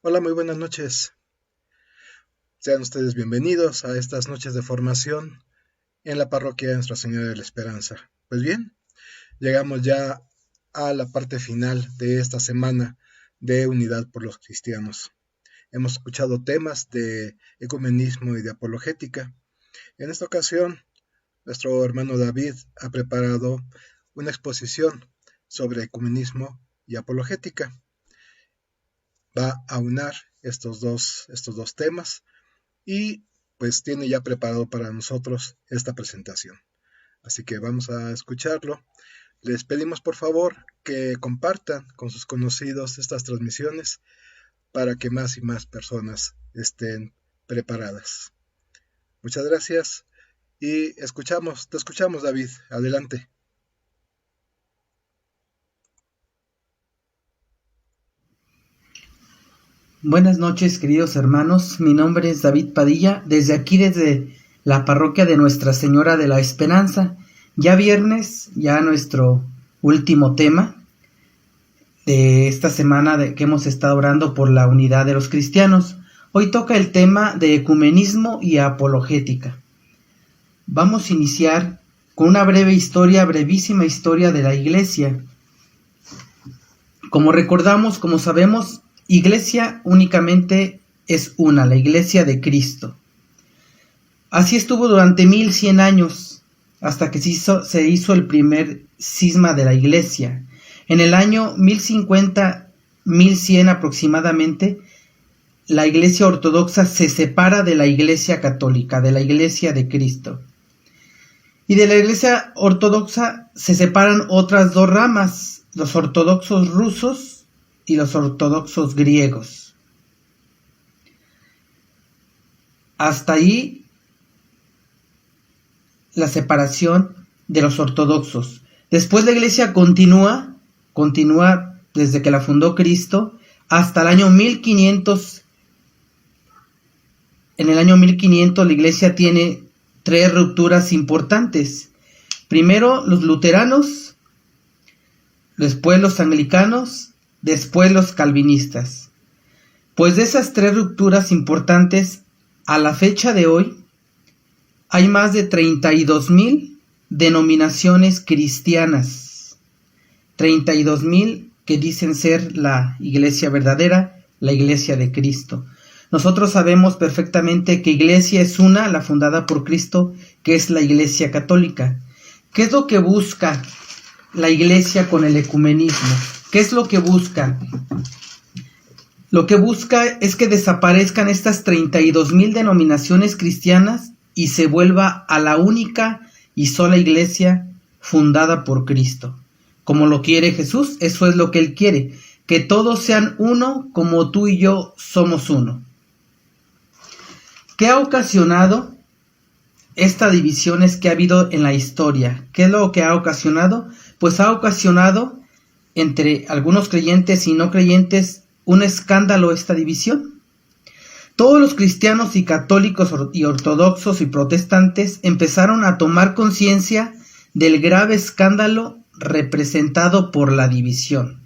Hola, muy buenas noches. Sean ustedes bienvenidos a estas noches de formación en la parroquia de Nuestra Señora de la Esperanza. Pues bien, llegamos ya a la parte final de esta semana de Unidad por los Cristianos. Hemos escuchado temas de ecumenismo y de apologética. En esta ocasión, nuestro hermano David ha preparado una exposición sobre ecumenismo y apologética. Va a unar estos dos temas y pues tiene ya preparado para nosotros esta presentación. Así que vamos a escucharlo. Les pedimos por favor que compartan con sus conocidos estas transmisiones para que más y más personas estén preparadas. Muchas gracias y te escuchamos David, adelante. Buenas noches, queridos hermanos. Mi nombre es David Padilla, desde la parroquia de Nuestra Señora de la Esperanza. Ya viernes, ya nuestro último tema de esta semana que hemos estado orando por la unidad de los cristianos. Hoy toca el tema de ecumenismo y apologética. Vamos a iniciar con una brevísima historia de la Iglesia. Como recordamos, como sabemos, Iglesia únicamente es una, la Iglesia de Cristo. Así estuvo durante 1100 años, hasta que se hizo el primer cisma de la Iglesia. En el año 1050-1100 aproximadamente, la Iglesia ortodoxa se separa de la Iglesia católica, de la Iglesia de Cristo. Y de la Iglesia ortodoxa se separan otras dos ramas, los ortodoxos rusos y los ortodoxos griegos. Hasta ahí la separación de los ortodoxos. Después la Iglesia continúa desde que la fundó Cristo hasta el año 1500. En el año 1500 la Iglesia tiene tres rupturas importantes. Primero los luteranos, después los anglicanos, después los calvinistas. Pues de esas tres rupturas importantes, a la fecha de hoy, hay más de 32,000 denominaciones cristianas. 32,000 que dicen ser la iglesia verdadera, la iglesia de Cristo. Nosotros sabemos perfectamente que iglesia es una, la fundada por Cristo, que es la iglesia católica. ¿Qué es lo que busca la iglesia con el ecumenismo? ¿Qué es lo que busca? Lo que busca es que desaparezcan estas 32,000 denominaciones cristianas y se vuelva a la única y sola iglesia fundada por Cristo. Como lo quiere Jesús, eso es lo que Él quiere, que todos sean uno como tú y yo somos uno. ¿Qué ha ocasionado estas divisiones que ha habido en la historia? ¿Qué es lo que ha ocasionado? Pues ha ocasionado entre algunos creyentes y no creyentes un escándalo esta división. Todos los cristianos y católicos y ortodoxos y protestantes empezaron a tomar conciencia del grave escándalo representado por la división.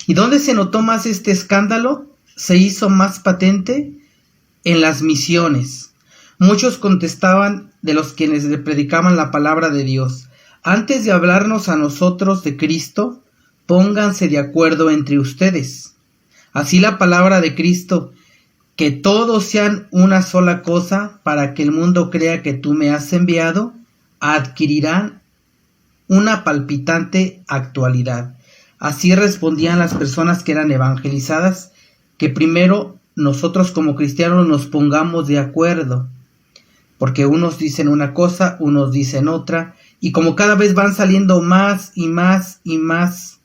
¿Y dónde se notó más este escándalo? Se hizo más patente en las misiones. Muchos contestaban de los quienes le predicaban la palabra de Dios: antes de hablarnos a nosotros de Cristo, pónganse de acuerdo entre ustedes. Así la palabra de Cristo, que todos sean una sola cosa para que el mundo crea que tú me has enviado, adquirirán una palpitante actualidad. Así respondían las personas que eran evangelizadas, que primero nosotros como cristianos nos pongamos de acuerdo, porque unos dicen una cosa, unos dicen otra, y como cada vez van saliendo más y más y más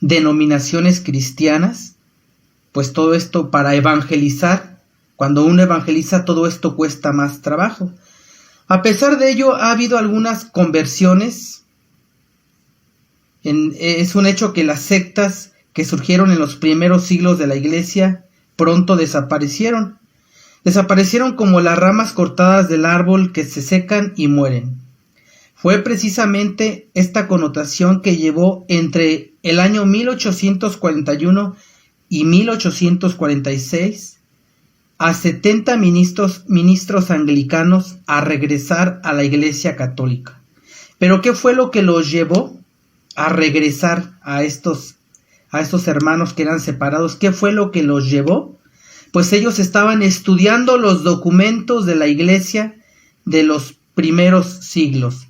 denominaciones cristianas, pues todo esto para evangelizar, cuando uno evangeliza, todo esto cuesta más trabajo. A pesar de ello, ha habido algunas conversiones. Es un hecho que las sectas que surgieron en los primeros siglos de la Iglesia pronto desaparecieron. Desaparecieron como las ramas cortadas del árbol que se secan y mueren. Fue precisamente esta connotación que llevó entre el año 1841 y 1846 a 70 ministros anglicanos a regresar a la Iglesia Católica. Pero ¿qué fue lo que los llevó a regresar a estos hermanos que eran separados? ¿Qué fue lo que los llevó? Pues ellos estaban estudiando los documentos de la Iglesia de los primeros siglos.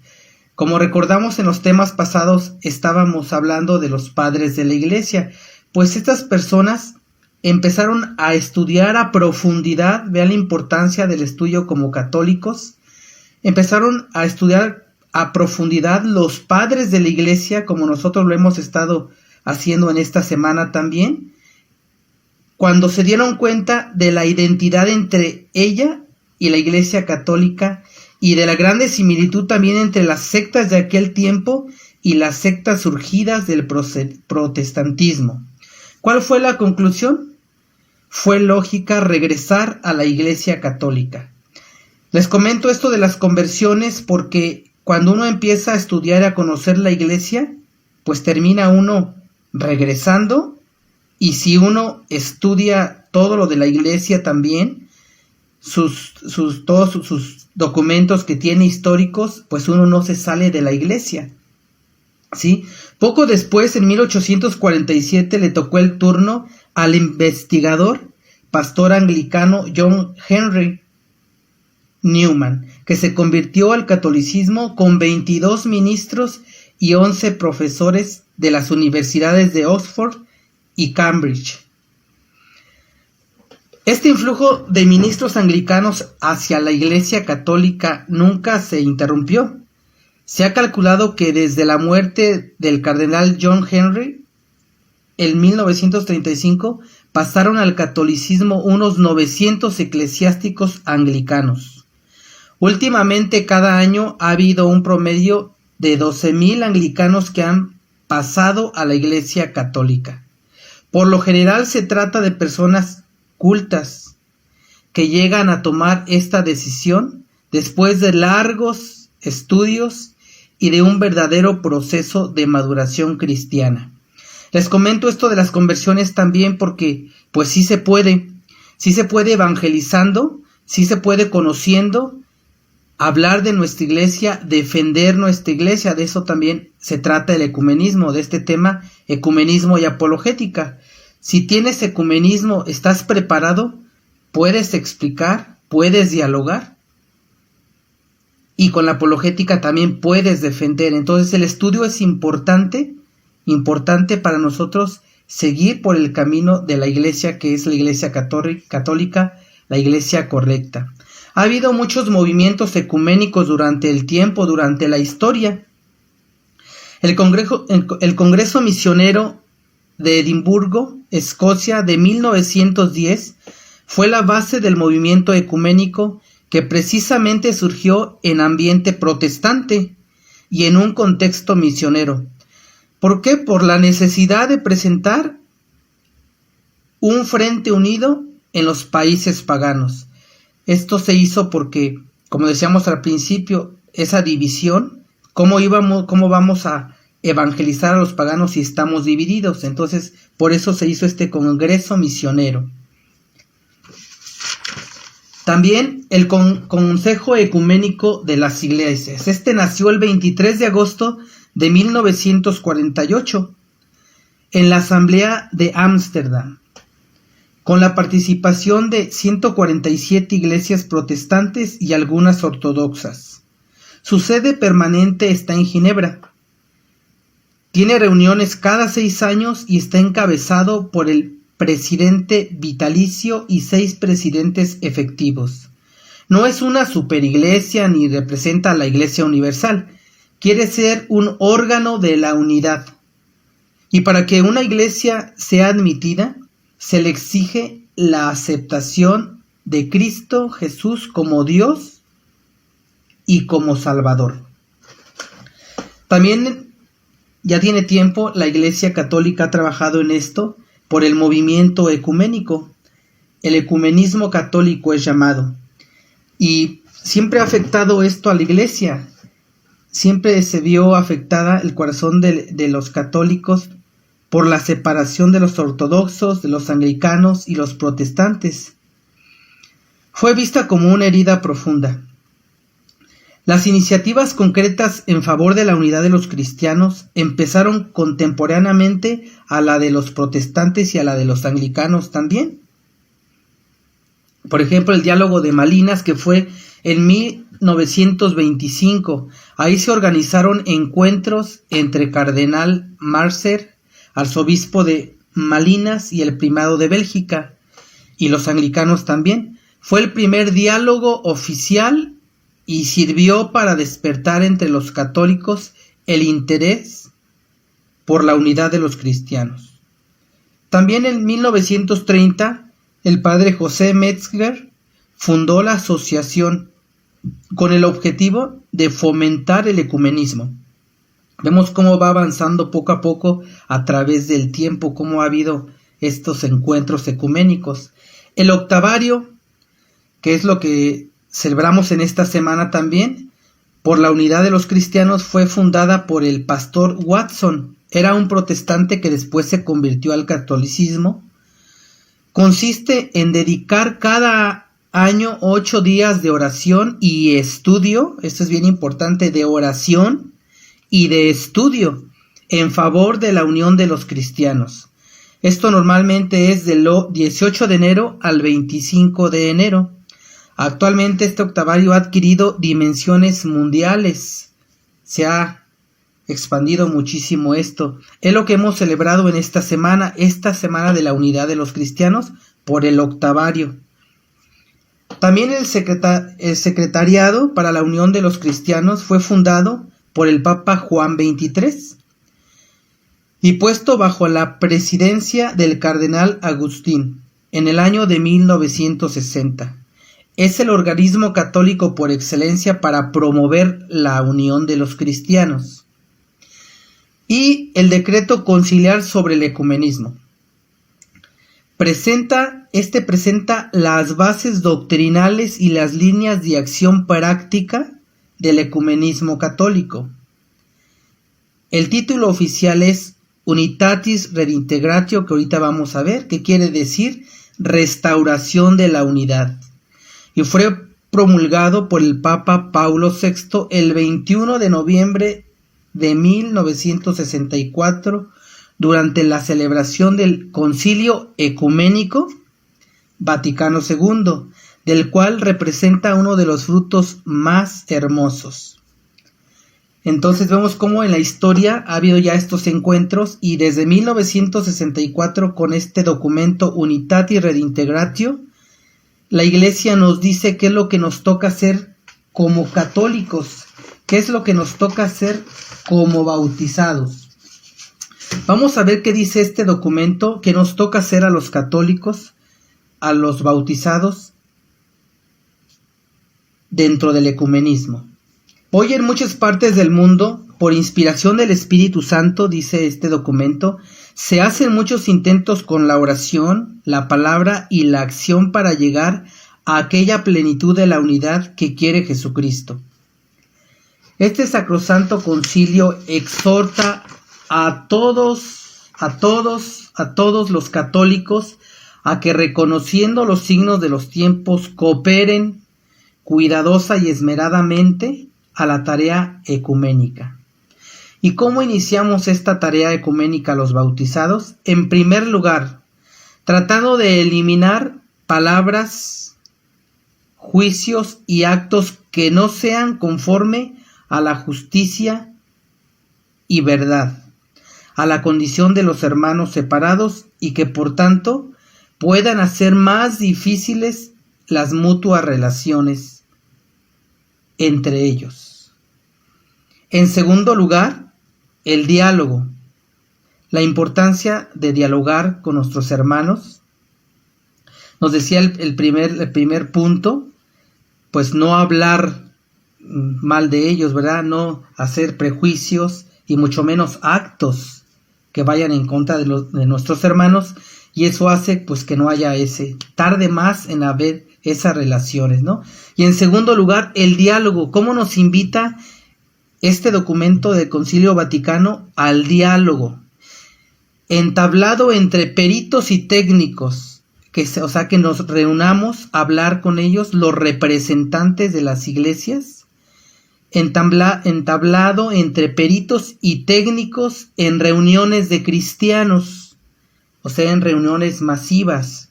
Como recordamos en los temas pasados, estábamos hablando de los padres de la Iglesia. Pues estas personas empezaron a estudiar a profundidad, vean la importancia del estudio como católicos, empezaron a estudiar a profundidad los padres de la Iglesia, como nosotros lo hemos estado haciendo en esta semana también, cuando se dieron cuenta de la identidad entre ella y la Iglesia Católica y de la grande similitud también entre las sectas de aquel tiempo y las sectas surgidas del protestantismo. ¿Cuál fue la conclusión? Fue lógica regresar a la Iglesia Católica. Les comento esto de las conversiones porque cuando uno empieza a estudiar y a conocer la Iglesia, pues termina uno regresando, y si uno estudia todo lo de la Iglesia también, todos sus documentos que tiene históricos, pues uno no se sale de la Iglesia, ¿sí? Poco después, en 1847, le tocó el turno al investigador, pastor anglicano John Henry Newman, que se convirtió al catolicismo con 22 ministros y 11 profesores de las universidades de Oxford y Cambridge. Este influjo de ministros anglicanos hacia la Iglesia Católica nunca se interrumpió. Se ha calculado que desde la muerte del cardenal John Henry en 1935 pasaron al catolicismo unos 900 eclesiásticos anglicanos. Últimamente, cada año ha habido un promedio de 12,000 anglicanos que han pasado a la Iglesia Católica. Por lo general se trata de personas cultas que llegan a tomar esta decisión después de largos estudios y de un verdadero proceso de maduración cristiana. Les comento esto de las conversiones también porque pues sí se puede evangelizando, sí se puede conociendo, hablar de nuestra iglesia, defender nuestra iglesia. De eso también se trata el ecumenismo, de este tema, ecumenismo y apologética. Si tienes ecumenismo, estás preparado, puedes explicar, puedes dialogar, y con la apologética también puedes defender. Entonces el estudio es importante para nosotros seguir por el camino de la iglesia, que es la Iglesia católica, la iglesia correcta. Ha habido muchos movimientos ecuménicos durante el tiempo, durante la historia. El Congreso Misionero de Edimburgo, Escocia, de 1910, fue la base del movimiento ecuménico que precisamente surgió en ambiente protestante y en un contexto misionero. ¿Por qué? Por la necesidad de presentar un frente unido en los países paganos. Esto se hizo porque, como decíamos al principio, esa división, ¿cómo vamos a evangelizar a los paganos si estamos divididos? Entonces, por eso se hizo este Congreso Misionero. También el Consejo Ecuménico de las Iglesias. Este nació el 23 de agosto de 1948 en la Asamblea de Ámsterdam, con la participación de 147 iglesias protestantes y algunas ortodoxas. Su sede permanente está en Ginebra. Tiene reuniones cada 6 años y está encabezado por el presidente vitalicio y 6 presidentes efectivos. No es una superiglesia ni representa a la Iglesia Universal. Quiere ser un órgano de la unidad. Y para que una iglesia sea admitida, se le exige la aceptación de Cristo Jesús como Dios y como Salvador. También ya tiene tiempo la Iglesia Católica ha trabajado en esto por el movimiento ecuménico. El ecumenismo católico es llamado. Y siempre ha afectado esto a la Iglesia. Siempre se vio afectada el corazón de los católicos por la separación de los ortodoxos, de los anglicanos y los protestantes. Fue vista como una herida profunda. Las iniciativas concretas en favor de la unidad de los cristianos empezaron contemporáneamente a la de los protestantes y a la de los anglicanos también. Por ejemplo, el diálogo de Malinas, que fue en 1925. Ahí se organizaron encuentros entre Cardenal Marcer, arzobispo de Malinas, y el primado de Bélgica, y los anglicanos también. Fue el primer diálogo oficial y sirvió para despertar entre los católicos el interés por la unidad de los cristianos. También en 1930, el padre José Metzger fundó la asociación con el objetivo de fomentar el ecumenismo. Vemos cómo va avanzando poco a poco a través del tiempo, cómo ha habido estos encuentros ecuménicos. El octavario, que es lo que celebramos en esta semana también, por la unidad de los cristianos, fue fundada por el pastor Watson. Era un protestante que después se convirtió al catolicismo. Consiste en dedicar cada año 8 días de oración y estudio, esto es bien importante, de oración y de estudio en favor de la unión de los cristianos. Esto normalmente es del 18 de enero al 25 de enero. Actualmente este octavario ha adquirido dimensiones mundiales. Se ha expandido muchísimo esto. Es lo que hemos celebrado en esta semana de la unidad de los cristianos por el octavario. También el secretariado para la unión de los cristianos fue fundado por el Papa Juan XXIII y puesto bajo la presidencia del cardenal Agustín en el año de 1960. Es el organismo católico por excelencia para promover la unión de los cristianos. Y el decreto conciliar sobre el ecumenismo. Presenta las bases doctrinales y las líneas de acción práctica del ecumenismo católico. El título oficial es Unitatis Redintegratio, que ahorita vamos a ver, que quiere decir restauración de la unidad. Y fue promulgado por el Papa Paulo VI el 21 de noviembre de 1964 durante la celebración del Concilio Ecuménico Vaticano II, del cual representa uno de los frutos más hermosos. Entonces vemos cómo en la historia ha habido ya estos encuentros y desde 1964 con este documento Unitatis Redintegratio, la Iglesia nos dice qué es lo que nos toca hacer como católicos, qué es lo que nos toca hacer como bautizados. Vamos a ver qué dice este documento que nos toca hacer a los católicos, a los bautizados, dentro del ecumenismo. Hoy en muchas partes del mundo, por inspiración del Espíritu Santo, dice este documento, se hacen muchos intentos con la oración, la palabra y la acción para llegar a aquella plenitud de la unidad que quiere Jesucristo. Este sacrosanto concilio exhorta a todos los católicos a que, reconociendo los signos de los tiempos, cooperen cuidadosa y esmeradamente a la tarea ecuménica. ¿Y cómo iniciamos esta tarea ecuménica los bautizados? En primer lugar, tratando de eliminar palabras, juicios y actos que no sean conforme a la justicia y verdad, a la condición de los hermanos separados y que por tanto puedan hacer más difíciles las mutuas relaciones entre ellos. En segundo lugar, el diálogo, la importancia de dialogar con nuestros hermanos. Nos decía el primer punto, pues no hablar mal de ellos, ¿verdad? No hacer prejuicios y mucho menos actos que vayan en contra de nuestros hermanos, y eso hace pues que no haya tarde más en haber esas relaciones, ¿no? Y en segundo lugar, el diálogo. ¿Cómo nos invita este documento del Concilio Vaticano al diálogo? entablado entre peritos y técnicos, o sea, que nos reunamos a hablar con ellos, los representantes de las iglesias, entablado entre peritos y técnicos en reuniones de cristianos, o sea, en reuniones masivas,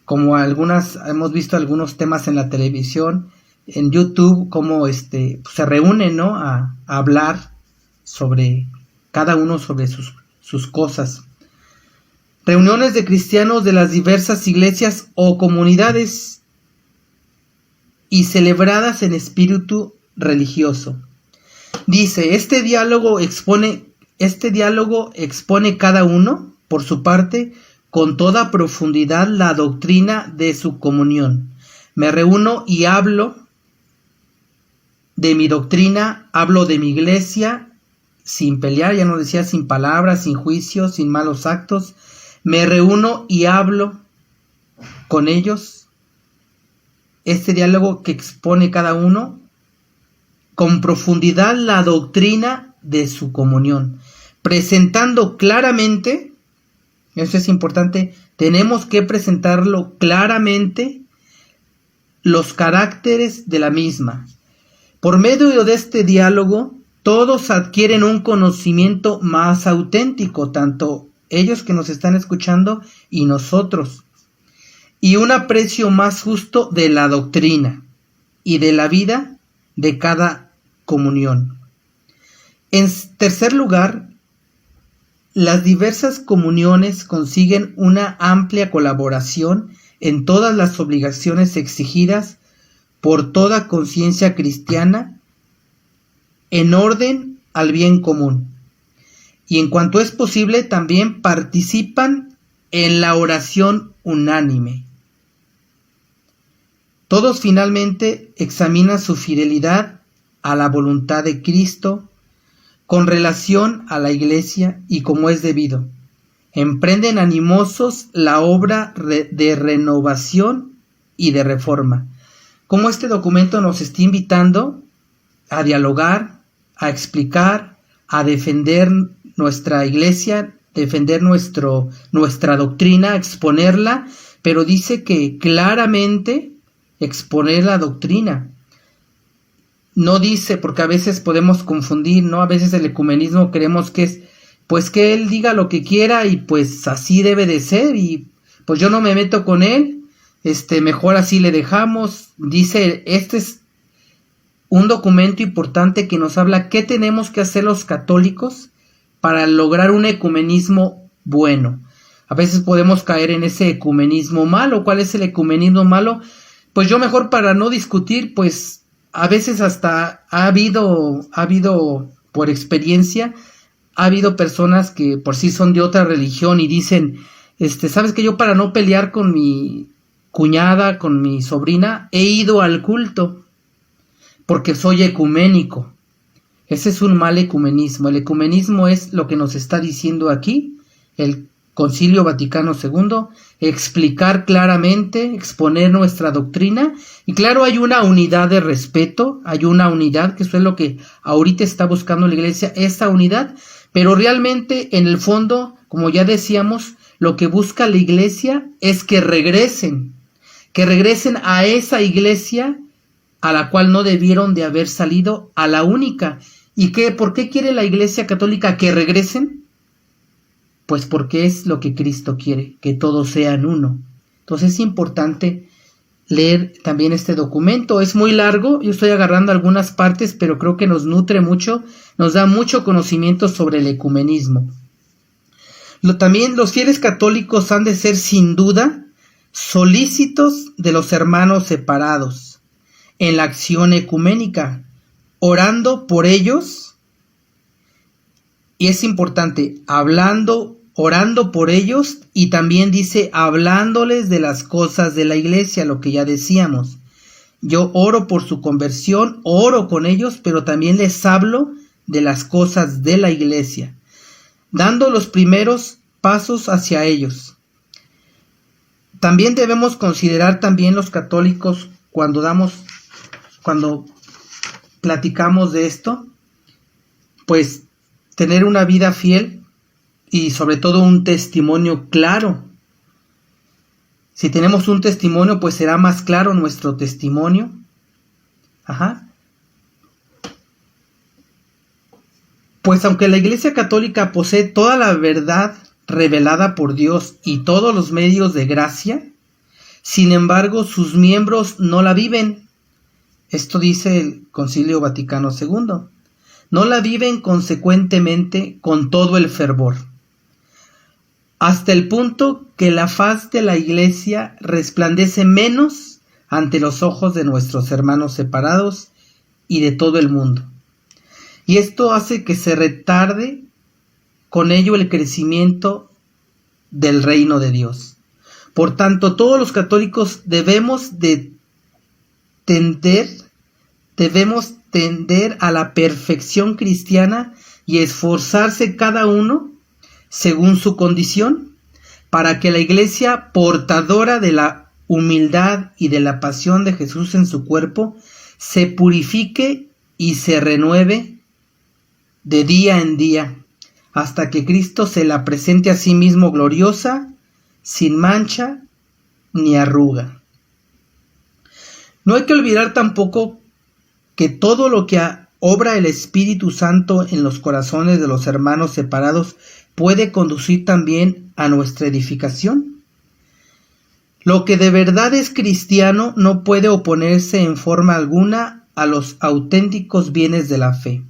como hemos visto algunos temas en la televisión, en YouTube, como se reúnen, ¿no?, a hablar sobre cada uno sobre sus cosas. Reuniones de cristianos de las diversas iglesias o comunidades y celebradas en espíritu religioso. Dice, este diálogo expone cada uno, por su parte, con toda profundidad la doctrina de su comunión. Me reúno y hablo de mi doctrina, hablo de mi iglesia, sin pelear, ya nos decía, sin palabras, sin juicios, sin malos actos. Me reúno y hablo con ellos. Este diálogo que expone cada uno con profundidad la doctrina de su comunión, presentando claramente, eso es importante, tenemos que presentarlo claramente, los caracteres de la misma. Por medio de este diálogo, todos adquieren un conocimiento más auténtico, tanto ellos que nos están escuchando y nosotros, y un aprecio más justo de la doctrina y de la vida de cada comunión. En tercer lugar, las diversas comuniones consiguen una amplia colaboración en todas las obligaciones exigidas por toda conciencia cristiana en orden al bien común. Y en cuanto es posible, también participan en la oración unánime. Todos finalmente examinan su fidelidad a la voluntad de Cristo con relación a la Iglesia y como es debido. Emprenden animosos la obra de renovación y de reforma. Como este documento nos está invitando a dialogar, a explicar, a defender nuestra iglesia, defender nuestra doctrina, exponerla, pero dice que claramente exponer la doctrina. No dice, porque a veces podemos confundir, ¿no? A veces el ecumenismo creemos que es, pues que él diga lo que quiera y pues así debe de ser y pues yo no me meto con él, mejor así le dejamos. Dice, este es un documento importante que nos habla qué tenemos que hacer los católicos para lograr un ecumenismo bueno. A veces podemos caer en ese ecumenismo malo. ¿Cuál es el ecumenismo malo? Pues yo mejor, para no discutir, pues a veces hasta ha habido por experiencia, ha habido personas que por sí son de otra religión y dicen, ¿sabes qué? Yo, para no pelear con mi cuñada, con mi sobrina, he ido al culto porque soy ecuménico. Ese es un mal ecumenismo. El ecumenismo es lo que nos está diciendo aquí el Concilio Vaticano II, explicar claramente, exponer nuestra doctrina, y claro, hay una unidad de respeto, hay una unidad, que eso es lo que ahorita está buscando la Iglesia, esta unidad, pero realmente en el fondo, como ya decíamos, lo que busca la Iglesia es que regresen a esa Iglesia a la cual no debieron de haber salido, a la única. ¿Y por qué quiere la Iglesia Católica que regresen? Pues porque es lo que Cristo quiere, que todos sean uno. Entonces es importante leer también este documento. Es muy largo, yo estoy agarrando algunas partes, pero creo que nos nutre mucho, nos da mucho conocimiento sobre el ecumenismo. También los fieles católicos han de ser sin duda solícitos de los hermanos separados en la acción ecuménica, orando por ellos, y es importante, orando por ellos, y también dice, hablándoles de las cosas de la iglesia, lo que ya decíamos. Yo oro por su conversión, oro con ellos, pero también les hablo de las cosas de la iglesia, dando los primeros pasos hacia ellos. También debemos considerar también los católicos cuando platicamos de esto, pues tener una vida fiel y sobre todo un testimonio claro. Si tenemos un testimonio, pues será más claro nuestro testimonio. Pues aunque la Iglesia Católica posee toda la verdad revelada por Dios y todos los medios de gracia, sin embargo sus miembros no la viven. Esto dice el Concilio Vaticano II. No la viven consecuentemente con todo el fervor, hasta el punto que la faz de la Iglesia resplandece menos ante los ojos de nuestros hermanos separados y de todo el mundo. Y esto hace que se retarde con ello el crecimiento del reino de Dios. Por tanto, todos los católicos debemos tender a la perfección cristiana y esforzarse cada uno según su condición, para que la Iglesia, portadora de la humildad y de la pasión de Jesús en su cuerpo, se purifique y se renueve de día en día, hasta que Cristo se la presente a sí mismo gloriosa, sin mancha ni arruga. No hay que olvidar tampoco que todo lo que obra el Espíritu Santo en los corazones de los hermanos separados puede conducir también a nuestra edificación. Lo que de verdad es cristiano no puede oponerse en forma alguna a los auténticos bienes de la fe.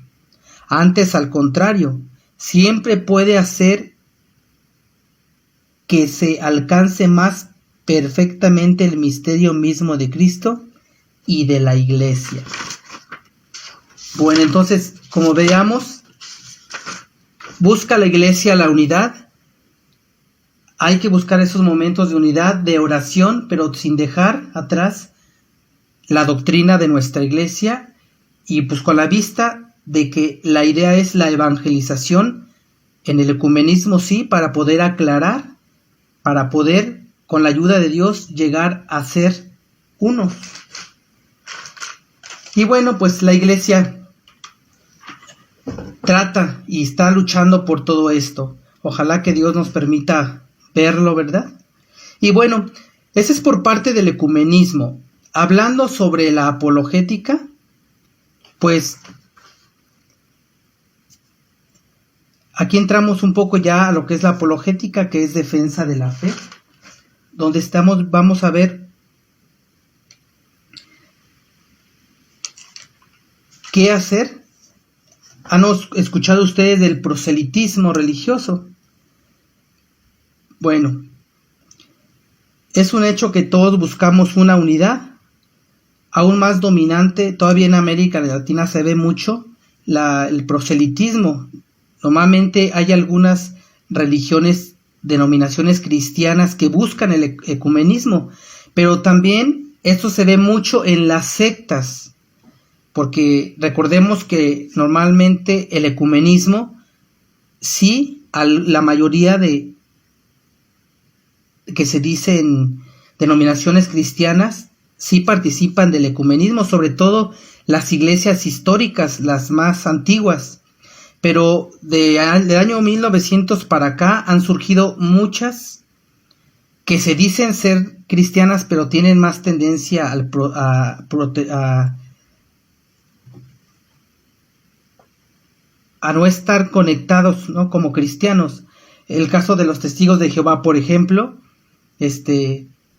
Antes, al contrario, siempre puede hacer que se alcance más perfectamente el misterio mismo de Cristo y de la Iglesia. Bueno, entonces, como veamos, busca la Iglesia la unidad. Hay que buscar esos momentos de unidad, de oración, pero sin dejar atrás la doctrina de nuestra Iglesia, y pues con la vista de que la idea es la evangelización en el ecumenismo, sí, para poder aclarar, para poder, con la ayuda de Dios, llegar a ser unos. Y bueno, pues la Iglesia trata y está luchando por todo esto. Ojalá que Dios nos permita verlo, ¿verdad? Y bueno, ese es por parte del ecumenismo. Hablando sobre la apologética, pues aquí entramos un poco ya a lo que es la apologética, que es defensa de la fe, donde vamos a ver qué hacer. ¿Han escuchado ustedes del proselitismo religioso? Bueno, es un hecho que todos buscamos una unidad, aún más dominante. Todavía en América Latina se ve mucho el proselitismo. Normalmente hay algunas religiones, denominaciones cristianas que buscan el ecumenismo, pero también esto se ve mucho en las sectas, porque recordemos que normalmente el ecumenismo, sí, a la mayoría de que se dice en denominaciones cristianas, sí participan del ecumenismo, sobre todo las iglesias históricas, las más antiguas. Pero del año 1900 para acá han surgido muchas que se dicen ser cristianas, pero tienen más tendencia a no estar conectados, ¿no?, como cristianos. El caso de los testigos de Jehová, por ejemplo,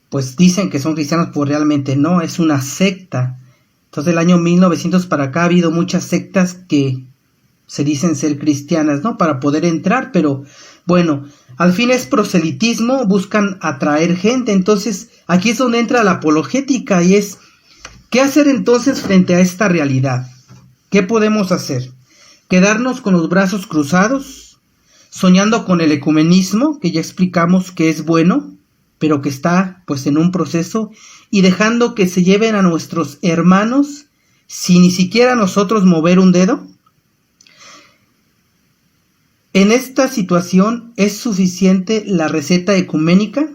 pues dicen que son cristianos, pues realmente no, es una secta. Entonces del año 1900 para acá ha habido muchas sectas que se dicen ser cristianas, ¿no?, para poder entrar, pero bueno, al fin es proselitismo, buscan atraer gente. Entonces aquí es donde entra la apologética, y es, ¿qué hacer entonces frente a esta realidad? ¿Qué podemos hacer? ¿Quedarnos con los brazos cruzados, soñando con el ecumenismo, que ya explicamos que es bueno, pero que está pues en un proceso, y dejando que se lleven a nuestros hermanos sin ni siquiera nosotros mover un dedo? ¿En esta situación es suficiente la receta ecuménica,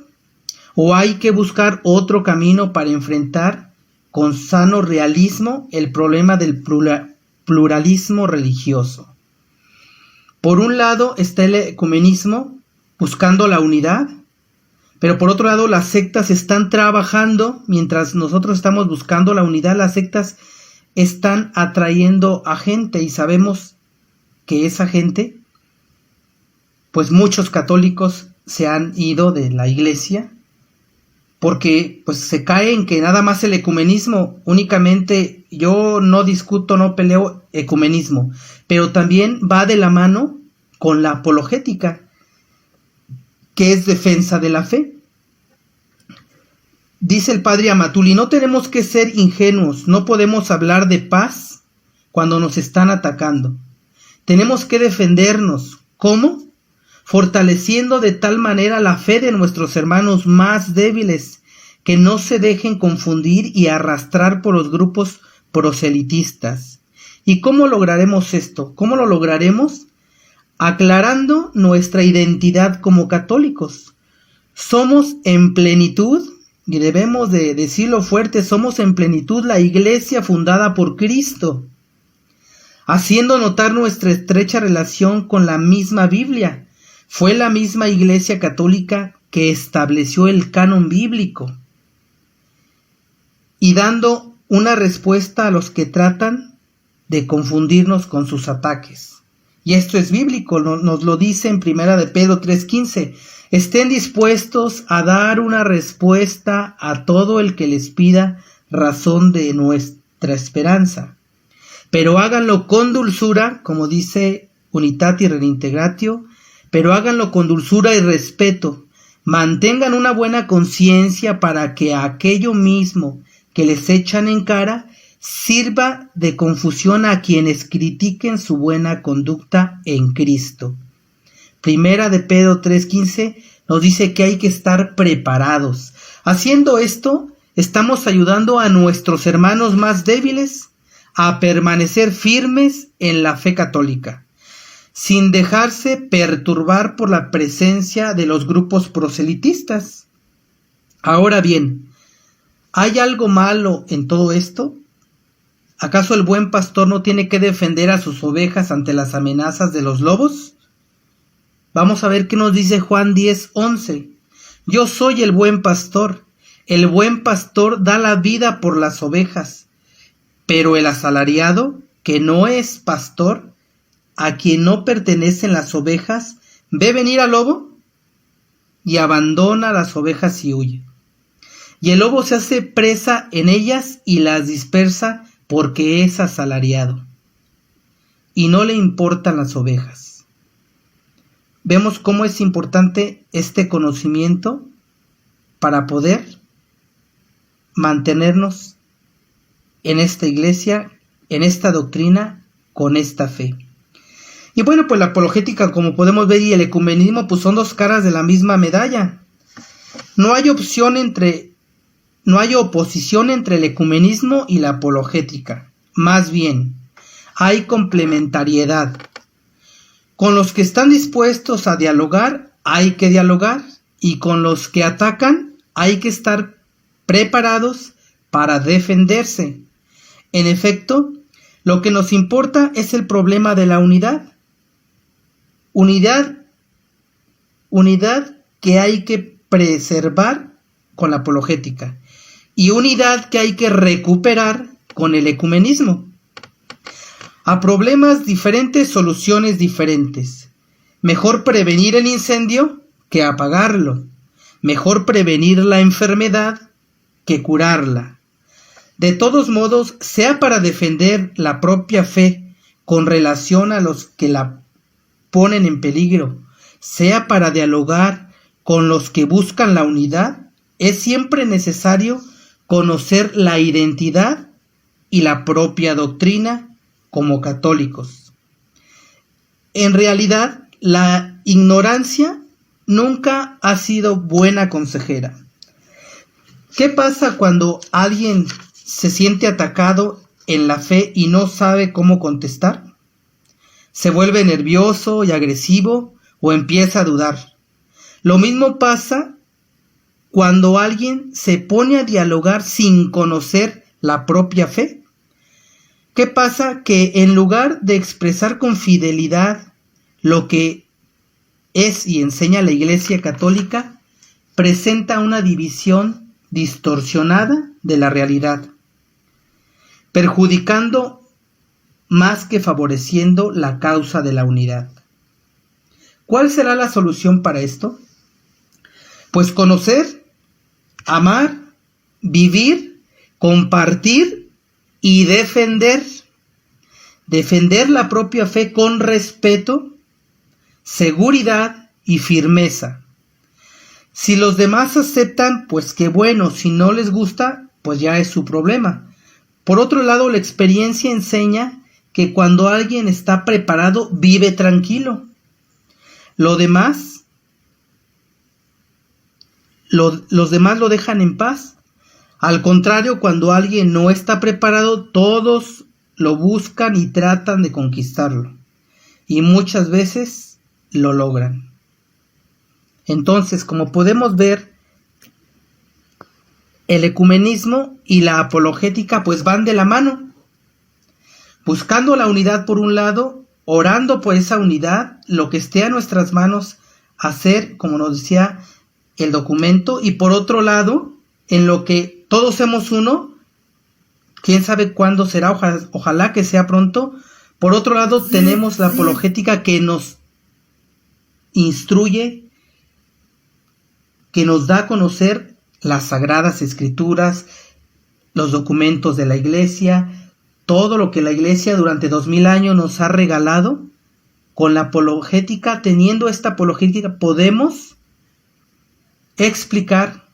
o hay que buscar otro camino para enfrentar con sano realismo el problema del pluralismo religioso? Por un lado está el ecumenismo, buscando la unidad, pero por otro lado las sectas están trabajando, mientras nosotros estamos buscando la unidad, las sectas están atrayendo a gente, y sabemos que esa gente, pues muchos católicos se han ido de la iglesia, porque pues se cae en que nada más el ecumenismo, únicamente yo no discuto, no peleo ecumenismo, pero también va de la mano con la apologética, que es defensa de la fe. Dice el padre Amatuli, no tenemos que ser ingenuos, no podemos hablar de paz cuando nos están atacando. Tenemos que defendernos. ¿Cómo? Fortaleciendo de tal manera la fe de nuestros hermanos más débiles, que no se dejen confundir y arrastrar por los grupos proselitistas. ¿Y cómo lograremos esto? ¿Cómo lo lograremos? Aclarando nuestra identidad como católicos. Somos en plenitud, y debemos de decirlo fuerte, somos en plenitud la iglesia fundada por Cristo, haciendo notar nuestra estrecha relación con la misma Biblia. Fue la misma Iglesia Católica que estableció el canon bíblico, y dando una respuesta a los que tratan de confundirnos con sus ataques. Y esto es bíblico, nos lo dice en 1 de Pedro 3:15. Estén dispuestos a dar una respuesta a todo el que les pida razón de nuestra esperanza, pero háganlo con dulzura, como dice Unitatis Redintegratio, pero háganlo con dulzura y respeto. Mantengan una buena conciencia para que aquello mismo que les echan en cara sirva de confusión a quienes critiquen su buena conducta en Cristo. 1 de Pedro 3:15 nos dice que hay que estar preparados. Haciendo esto, estamos ayudando a nuestros hermanos más débiles a permanecer firmes en la fe católica, sin dejarse perturbar por la presencia de los grupos proselitistas. Ahora bien, ¿hay algo malo en todo esto? ¿Acaso el buen pastor no tiene que defender a sus ovejas ante las amenazas de los lobos? Vamos a ver qué nos dice Juan 10:11. Yo soy el buen pastor da la vida por las ovejas, pero el asalariado, que no es pastor, a quien no pertenecen las ovejas, ve venir al lobo y abandona las ovejas y huye. Y el lobo se hace presa en ellas y las dispersa porque es asalariado, y no le importan las ovejas. Vemos cómo es importante este conocimiento para poder mantenernos en esta iglesia, en esta doctrina, con esta fe. Y bueno, pues la apologética, como podemos ver, y el ecumenismo, pues son dos caras de la misma medalla. No hay oposición entre el ecumenismo y la apologética. Más bien, hay complementariedad. Con los que están dispuestos a dialogar, hay que dialogar, y con los que atacan, hay que estar preparados para defenderse. En efecto, lo que nos importa es el problema de la unidad. Unidad que hay que preservar con la apologética, y unidad que hay que recuperar con el ecumenismo. A problemas diferentes, soluciones diferentes. Mejor prevenir el incendio que apagarlo. Mejor prevenir la enfermedad que curarla. De todos modos, sea para defender la propia fe con relación a los que la ponen en peligro, sea para dialogar con los que buscan la unidad, es siempre necesario conocer la identidad y la propia doctrina como católicos. En realidad, la ignorancia nunca ha sido buena consejera. ¿Qué pasa cuando alguien se siente atacado en la fe y no sabe cómo contestar? Se vuelve nervioso y agresivo o empieza a dudar. Lo mismo pasa cuando alguien se pone a dialogar sin conocer la propia fe. ¿Qué pasa? Que en lugar de expresar con fidelidad lo que es y enseña la Iglesia Católica presenta una división distorsionada de la realidad, perjudicando más que favoreciendo la causa de la unidad. ¿Cuál será la solución para esto? Pues conocer, amar, vivir, compartir y defender. Defender la propia fe con respeto, seguridad y firmeza. Si los demás aceptan, pues qué bueno. Si no les gusta, pues ya es su problema. Por otro lado, la experiencia enseña que cuando alguien está preparado, vive tranquilo. Los demás lo dejan en paz. Al contrario, cuando alguien no está preparado, todos lo buscan y tratan de conquistarlo. Y muchas veces lo logran. Entonces, como podemos ver, el ecumenismo y la apologética pues van de la mano, buscando la unidad por un lado, orando por esa unidad, lo que esté a nuestras manos hacer, como nos decía el documento, y por otro lado, en lo que todos somos uno, quién sabe cuándo será, ojalá que sea pronto. Por otro lado, tenemos la apologética que nos instruye, que nos da a conocer las sagradas escrituras, los documentos de la Iglesia, todo lo que la Iglesia durante 2000 años nos ha regalado. Con la apologética, teniendo esta apologética, podemos explicar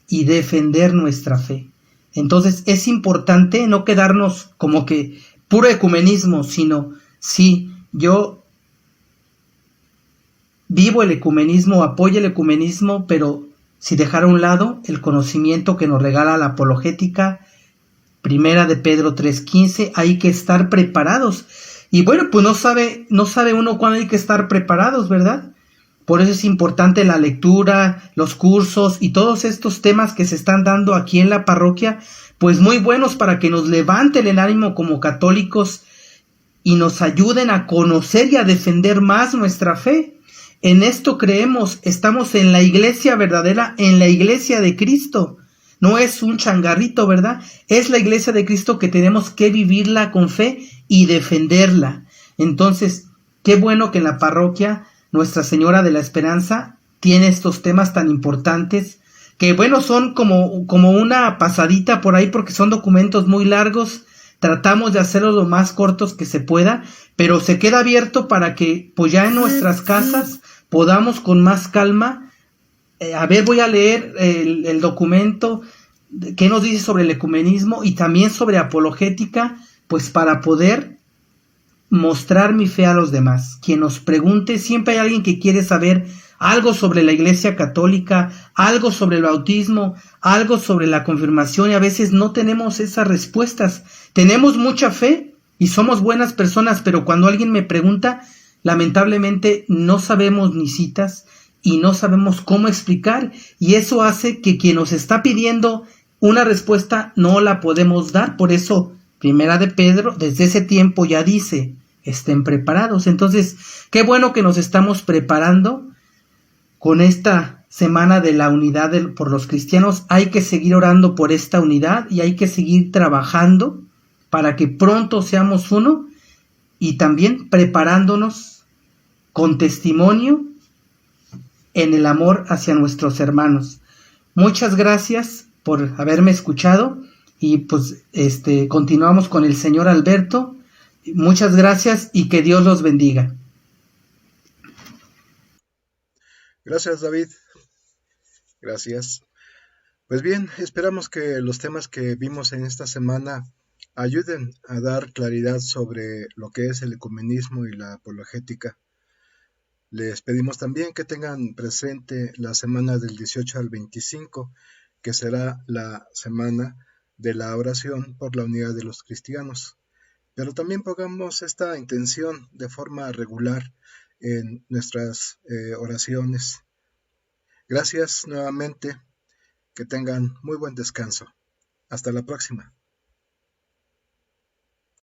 y defender nuestra fe. Entonces es importante no quedarnos como que puro ecumenismo, sino sí, yo vivo el ecumenismo, apoyo el ecumenismo, pero si dejar a un lado el conocimiento que nos regala la apologética, Primera de Pedro 3:15, hay que estar preparados. Y bueno, pues no sabe uno cuándo hay que estar preparados, ¿verdad? Por eso es importante la lectura, los cursos y todos estos temas que se están dando aquí en la parroquia, pues muy buenos para que nos levanten el ánimo como católicos y nos ayuden a conocer y a defender más nuestra fe. En esto creemos, estamos en la iglesia verdadera, en la iglesia de Cristo. No es un changarrito, ¿verdad? Es la iglesia de Cristo que tenemos que vivirla con fe y defenderla. Entonces, qué bueno que en la parroquia Nuestra Señora de la Esperanza tiene estos temas tan importantes, que bueno, son como una pasadita por ahí porque son documentos muy largos. Tratamos de hacerlos lo más cortos que se pueda, pero se queda abierto para que pues ya en nuestras casas podamos con más calma. A ver, voy a leer el documento que nos dice sobre el ecumenismo y también sobre apologética, pues para poder mostrar mi fe a los demás. Quien nos pregunte, siempre hay alguien que quiere saber algo sobre la Iglesia Católica, algo sobre el bautismo, algo sobre la confirmación, y a veces no tenemos esas respuestas. Tenemos mucha fe y somos buenas personas, pero cuando alguien me pregunta, lamentablemente no sabemos ni citas y no sabemos cómo explicar, y eso hace que quien nos está pidiendo una respuesta no la podemos dar. Por eso Primera de Pedro desde ese tiempo ya dice: estén preparados. Entonces, qué bueno que nos estamos preparando con esta semana de la unidad por los cristianos. Hay que seguir orando por esta unidad y hay que seguir trabajando para que pronto seamos uno, y también preparándonos con testimonio en el amor hacia nuestros hermanos. Muchas gracias por haberme escuchado y pues continuamos con el señor Alberto. Muchas gracias y que Dios los bendiga. Gracias, David. Gracias. Pues bien, esperamos que los temas que vimos en esta semana ayuden a dar claridad sobre lo que es el ecumenismo y la apologética. Les pedimos también que tengan presente la semana del 18 al 25, que será la semana de la oración por la unidad de los cristianos. Pero también pongamos esta intención de forma regular en nuestras oraciones. Gracias nuevamente, que tengan muy buen descanso. Hasta la próxima.